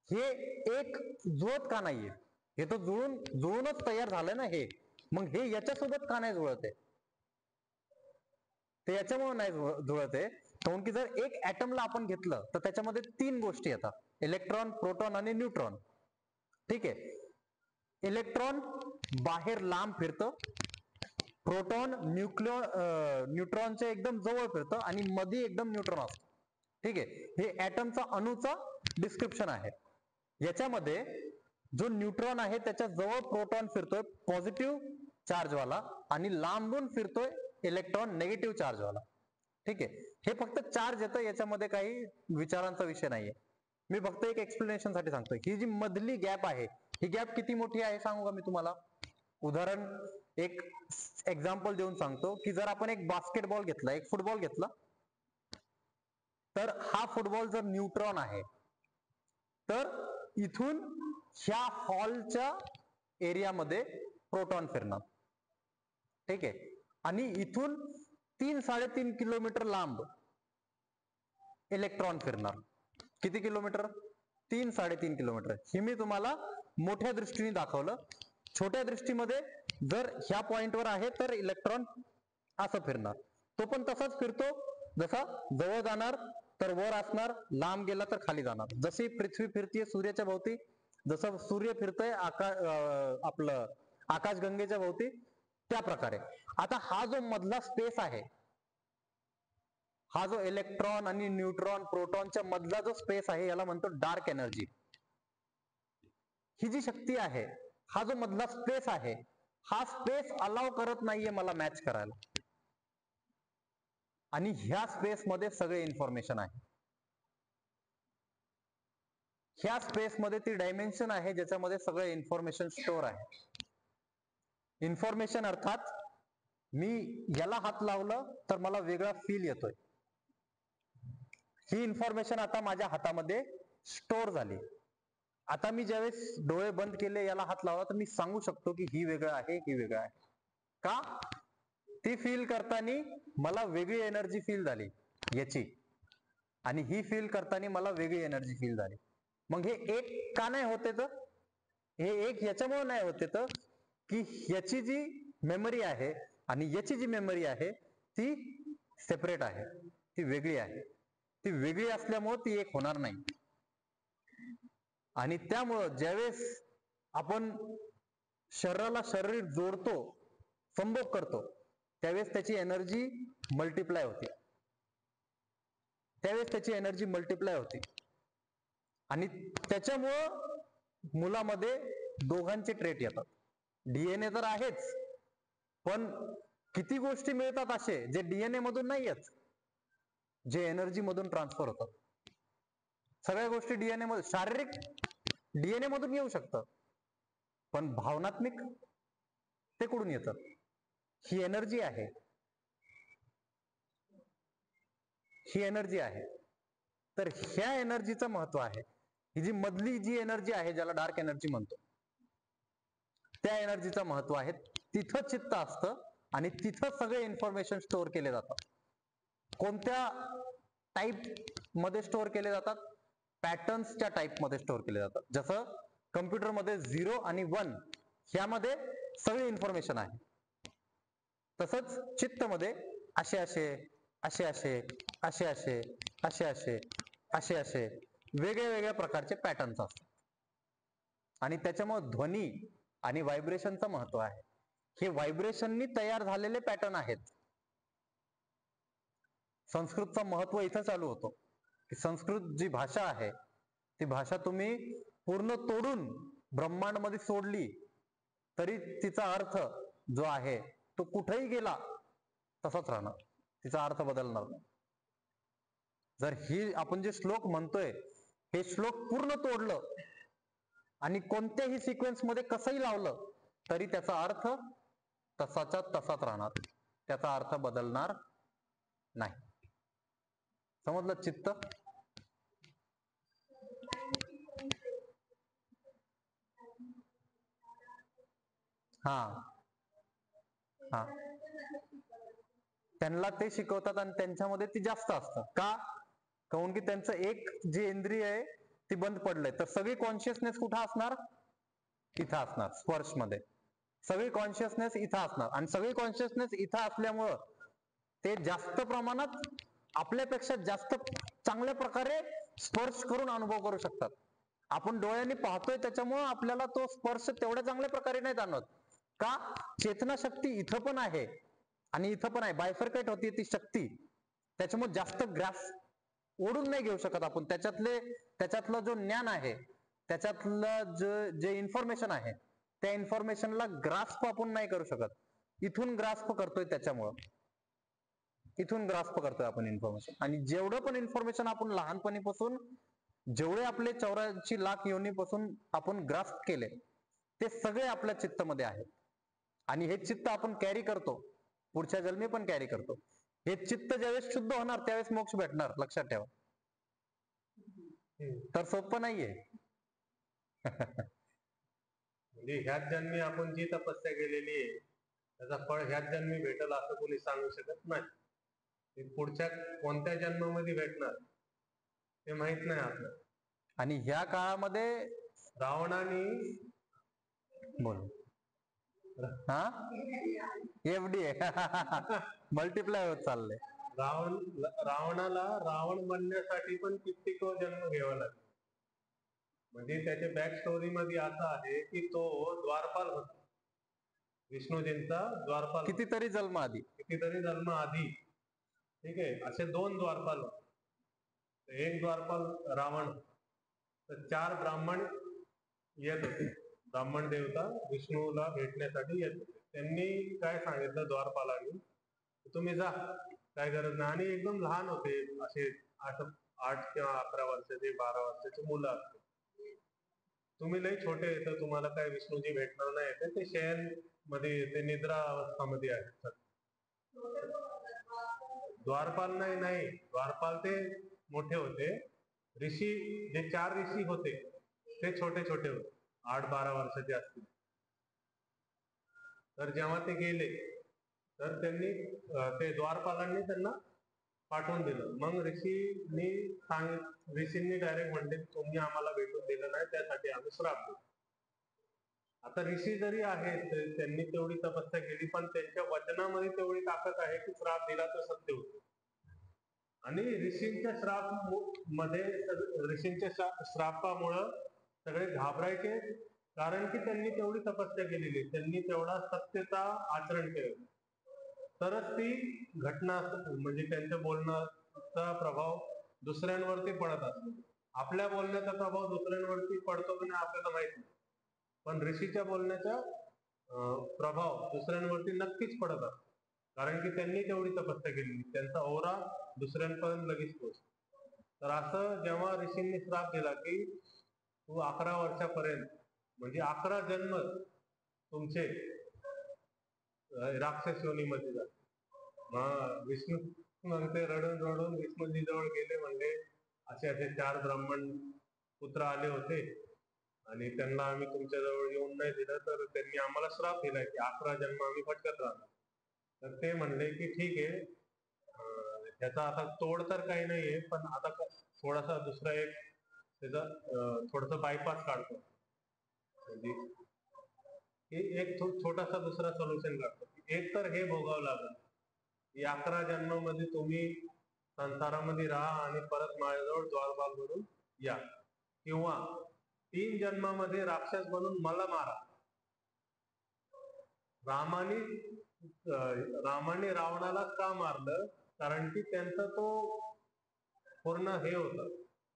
हे एक जुळत का नाहीये? हे तर जुळूनच तयार झालंय ना हे. मग हे याच्यासोबत का नाही जुळत आहे? ते याच्यामुळे नाही जुळत आहे काऊन की जर एक ऍटमला आपण घेतलं तर त्याच्यामध्ये 3 गोष्टी येतात, इलेक्ट्रॉन, प्रोटॉन आणि न्यूट्रॉन. ठीक आहे. इलेक्ट्रॉन बाहेर लांब फिरतं, प्रोटॉन न्यूट्रॉनच्या एकदम जवळ फिरतं आणि मध्ये एकदम न्यूट्रॉन असतो. ठीक आहे. हे ऍटमचा अणूचा डिस्क्रिप्शन आहे. याच्यामध्ये जो न्यूट्रॉन आहे त्याच्या जवळ प्रोटॉन फिरतोय पॉझिटिव्ह चार्जवाला आणि लांबून फिरतोय इलेक्ट्रॉन निगेटिव्ह चार्जवाला. ठीक आहे. हे फक्त चार्ज येतं, याच्यामध्ये काही विचारांचा विषय नाहीये. मी फक्त एक एक्सप्लेनेशन साठी सांगतोय. ही जी मधली गॅप आहे, ही गॅप किती मोठी आहे सांगू का मी तुम्हाला? उदाहरण, एक एक्झाम्पल देऊन सांगतो की जर आपण एक बास्केटबॉल घेतला, एक फुटबॉल घेतला, तर हा फुटबॉल जर न्यूट्रॉन आहे तर इथून ह्या हॉलच्या एरियामध्ये प्रोटॉन फिरणार. ठीक आहे. आणि इथून 3-3.5 किलोमीटर लांब इलेक्ट्रॉन फिरणार. किती किलोमीटर? 3-3.5 किलोमीटर. हे मी तुम्हाला मोठ्या दृष्टीने दाखवलं. छोट्या दृष्टीमध्ये जर ह्या पॉइंटवर आहे तर इलेक्ट्रॉन असं फिरणार. तो पण तसाच फिरतो, जसा जवळ जाणार तर वर असणार, लांब गेला तर खाली जाणार. जशी पृथ्वी फिरतीये सूर्याच्या भोवती, जसं सूर्य फिरतोय आपलं आकाशगंगेच्या भोवती, त्या प्रकारे. आता हा जो मधला स्पेस आहे, हा जो इलेक्ट्रॉन आणि न्यूट्रॉन प्रोटॉनच्या मधला जो स्पेस आहे, याला म्हणतो डार्क एनर्जी. ही जी शक्ती आहे, हा जो मधला स्पेस आहे, हा स्पेस अलाव करत नाहीये मला मॅच करायला. आणि ह्या स्पेस मध्ये सगळे इन्फॉर्मेशन आहे. ह्या स्पेस मध्ये ती डायमेन्शन आहे ज्याच्यामध्ये सगळे इन्फॉर्मेशन स्टोअर आहे. इन्फॉर्मेशन अर्थात मी याला हात लावलं तर मला वेगळा फील येतोय. ही इन्फॉर्मेशन आता माझ्या हातामध्ये स्टोअर झाली. आता मी ज्यावेळेस डोळे बंद केले, याला हात लावला, तर मी सांगू शकतो की ही वेगळं आहे, ही वेगळं आहे. का? ती फील करताना मला वेगळी एनर्जी फील झाली याची, आणि ही फील करताना मला वेगळी एनर्जी फील झाली. मग हे एक का नाही होते? तर हे एक याच्यामुळे नाही होते तर की याची जी मेमरी आहे आणि याची जी मेमरी आहे ती सेपरेट आहे, ती वेगळी आहे. ती वेगळी असल्यामुळे ती एक होणार नाही. आणि त्यामुळं ज्यावेळेस आपण शरीराला शरीर जोडतो, संभोग करतो, त्यावेळेस त्याची एनर्जी मल्टिप्लाय होते. त्यावेळेस त्याची एनर्जी मल्टिप्लाय होते. आणि त्याच्यामुळं मुलामध्ये दोघांचे ट्रेट येतात. डीएनए तर आहेच, पण किती गोष्टी मिळतात असे जे डीएनए मधून नाही येत, जे एनर्जी मधून ट्रान्सफर होतात. सगळ्या गोष्टी डीएनए मध्ये, शारीरिक डीएनए मधून येऊ शकतं, पण भावनात्मक ते कुठून येतं? ही एनर्जी आहे, ही एनर्जी आहे. तर ह्या एनर्जीचं महत्व आहे. ही जी मधली जी एनर्जी आहे, ज्याला डार्क एनर्जी म्हणतो, त्या एनर्जीचं महत्व आहे. तिथं चित्त असतं आणि तिथं सगळे इन्फॉर्मेशन स्टोअर केले जातात. कोणत्या टाईप मध्ये स्टोअर केले जातात? पॅटर्न्सच्या टाईप मध्ये स्टोअर केले जातात. जसं कम्प्युटरमध्ये 0 आणि 1 ह्यामध्ये सगळी इन्फॉर्मेशन आहे, तसंच चित्तमध्ये असे असे असे असे असे असे असे असे असे असे वेगळ्या वेगळ्या प्रकारचे पॅटर्न्स असतात. आणि त्याच्यामुळे ध्वनी आणि व्हायब्रेशनचं महत्व आहे. हे व्हायब्रेशननी तयार झालेले पॅटर्न आहेत. संस्कृतचं महत्व इथं चालू होतो की संस्कृत जी भाषा आहे, ती भाषा तुम्ही पूर्ण तोडून ब्रह्मांड मध्ये सोडली तरी तिचा अर्थ जो आहे तो कुठेही गेला तसाच राहणार, तिचा अर्थ बदलणार नाही. जर ही आपण जे श्लोक म्हणतोय, हे श्लोक पूर्ण तोडलं आणि कोणत्याही सिक्वेन्स मध्ये कसंही लावलं तरी त्याचा अर्थ तसाच्या तसाच राहणार, त्याचा अर्थ बदलणार नाही. समजलं? चित्त हा हा त्यांना ते शिकवतात आणि त्यांच्यामध्ये ती जास्त असतं. का? काऊन की त्यांचं एक जे इंद्रिय आहे ती बंद पडलंय, तर सगळी कॉन्शियसनेस कुठं असणार? इथं असणार, स्पर्श मध्ये. सगळी कॉन्शियसनेस इथं असणार आणि सगळी कॉन्शियसनेस इथं असल्यामुळं ते जास्त प्रमाणात आपल्यापेक्षा जास्त चांगल्या प्रकारे स्पर्श करून अनुभव करू शकतात. आपण डोळ्यांनी पाहतोय त्याच्यामुळे आपल्याला तो स्पर्श तेवढ्या चांगल्या प्रकारे नाही जाणवत. का? चेतना शक्ती इथं पण आहे आणि इथं पण आहे, बायफरकेट होती ती शक्ती, त्याच्यामुळे जास्त ग्रास ओढून नाही घेऊ शकत आपण. त्याच्यातलं जो ज्ञान आहे, त्याच्यातलं जे इन्फॉर्मेशन आहे, त्या इन्फॉर्मेशनला ग्रास्प आपण नाही करू शकत. इथून ग्रास्प करतोय, त्याच्यामुळं इथून ग्रास्प करतोय आपण इन्फॉर्मेशन. आणि जेवढं पण इन्फॉर्मेशन आपण लहानपणीपासून, जेवढे आपले 84 लाख योनीपासून आपण ग्रास्प केले, ते सगळे आपल्या चित्तामध्ये आहेत. आणि हे चित्त आपण कॅरी करतो, पुढच्या जन्मी पण कॅरी करतो. हे चित्त ज्यावेळेस शुद्ध होणार त्यावेळेस मोक्ष भेटणार, लक्षात ठेवा. तर सोपं नाहीये. म्हणजे ह्याच जन्मी आपण जी तपस्या केलेली आहे त्याचा फळ ह्याच जन्मी भेटल असं कोणी सांगू शकत नाही. ते पुढच्या कोणत्या जन्मामध्ये भेटणार ते माहित नाही आपल्याला. आणि ह्या काळामध्ये रावणाने बोल हा एफडी मल्टिप्लाय होत चाललंय. रावणाला रावण बनण्यासाठी पण कित्येक जन्म घ्यावा लागला. म्हणजे त्याच्या बॅक स्टोरी मध्ये असं आहे की तो द्वारपाल होता, विष्णूजींचा द्वारपाल. कितीतरी जन्म आधी, ठीक आहे. असे 2 द्वारपाल होते. एक द्वारपाल रावण, तर 4 ब्राह्मण येत होते. ब्राह्मण देवता विष्णूला भेटण्यासाठी येत होते. त्यांनी काय सांगितलं द्वारपालांनी, तुम्ही जा, काय गरज नाही. आणि एकदम लहान होते, असे 8 किंवा 11 वर्षाचे 12 वर्षाचे मुलं असते. तुम्ही लई छोटे तर तुम्हाला काय विष्णूजी भेटणार नाही. ते शयन मध्ये, ते निद्रा अवस्थामध्ये आहेत. द्वारपाल नाही, द्वारपाल ते मोठे होते. ऋषी, जे 4 ऋषी होते ते छोटे छोटे होते, 8-12 वर्षाचे असतील. तर जेव्हा ते गेले तर त्यांनी ते द्वारपालांनी त्यांना पाठवून दिलं. मग ऋषींनी डायरेक्ट म्हणले तुम्ही आम्हाला भेटून दिलं नाही, त्यासाठी आम्ही श्राप देऊ. आता ऋषी जरी आहेत, त्यांनी तेवढी तपस्या केली, पण त्यांच्या वचनामध्ये तेवढी ताकद आहे की श्राप दिला तर सत्य होतो. आणि ऋषींच्या श्रापामुळं सगळे घाबरायचे, कारण की त्यांनी तेवढी तपस्या केलेली, त्यांनी तेवढा सत्यता आचरण केलं. तरच ती घटना, म्हणजे त्यांच्या बोलण्याचा प्रभाव दुसऱ्यांवरती पडत असतो. आपल्या बोलण्याचा प्रभाव दुसऱ्यांवरती पडतो की नाही आपल्याला माहित नाही, पण ऋषीच्या बोलण्याचा प्रभाव दुसऱ्यांवरती नक्कीच पडत असतो, कारण की त्यांनी तेवढी तपस्या केलेली, त्यांचा ओरा दुसऱ्यांपर्यंत लगेच पोहोचतो. तर असं जेव्हा ऋषींनी श्राप दिला की तू 11 वर्षापर्यंत, म्हणजे 11 जन्म तुमचे राक्षस योनीमध्ये जाते. मग विष्णू मग ते रडून रडून विष्णूजी जवळ गेले, म्हणले असे असे 4 ब्राह्मण पुत्र आले होते आणि त्यांना आम्ही तुमच्या जवळ येऊन नाही दिलं, तर त्यांनी आम्हाला श्राप दिलाय की 11 जन्म आम्ही भटकत राहतो. तर ते म्हणले की ठीक आहे, त्याचा आता तोड तर काही नाहीये, पण आता थोडासा दुसरा एक त्याचा थोडासा बायपास काढतो, म्हणजे एक छोटासा दुसरा सोल्युशन काढतो. एक तर हे भोगावं लागेल की 11 जन्मामध्ये तुम्ही संसारामध्ये राहा आणि परत माझ्याजवळ द्वारपाल म्हणून या, किंवा 3 जन्मामध्ये राक्षस बनून मला मारा. रामाने रावणाला का मारलं? कारण की त्यांचा तो पूर्ण हे होता,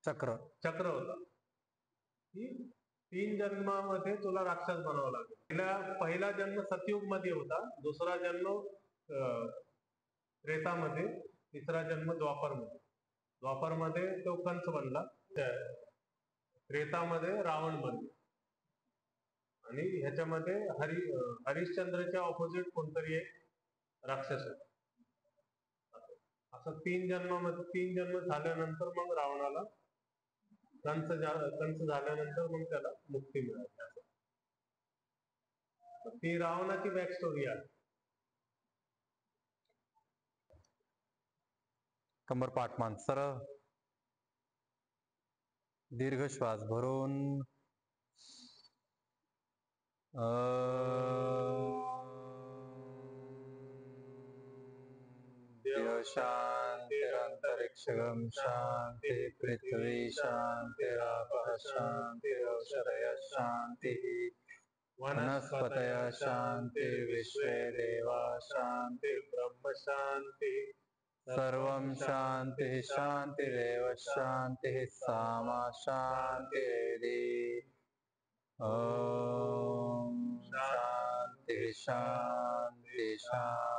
चक्र होता की 3 जन्मामध्ये तुला राक्षस बनावं लागेल. पहिला जन्म सतयुग मध्ये होता, दुसरा जन्म त्रेतामध्ये, तिसरा जन्म द्वापरमध्ये तो कंस बनला, त्रेतामध्ये रावण बनला, आणि ह्याच्यामध्ये हरिश्चंद्रच्या ऑपोजिट कोणतरी एक राक्षस होता. असं 3 जन्म झाल्यानंतर मग रावणाला कंस झाल्यानंतर मग त्याला मुक्ती मिळाली. ती रावणाची बॅक स्टोरी आहे. कंबरपाठ मान सरळ, दीर्घ श्वास भरून देव शांती शान्तिरन्तरिक्षं शान्तिः पृथ्वी शान्तिरापः शान्तिरोषधयः शान्तिः वनस्पतयः शान्तिर्विश्वे देवा शान्तिर्ब्रह्म शान्तिः सर्वं शान्तिः शान्तिरेव शान्तिः सामा शान्तिरेधि ॐ शान्तिः शान्तिः शान्तिः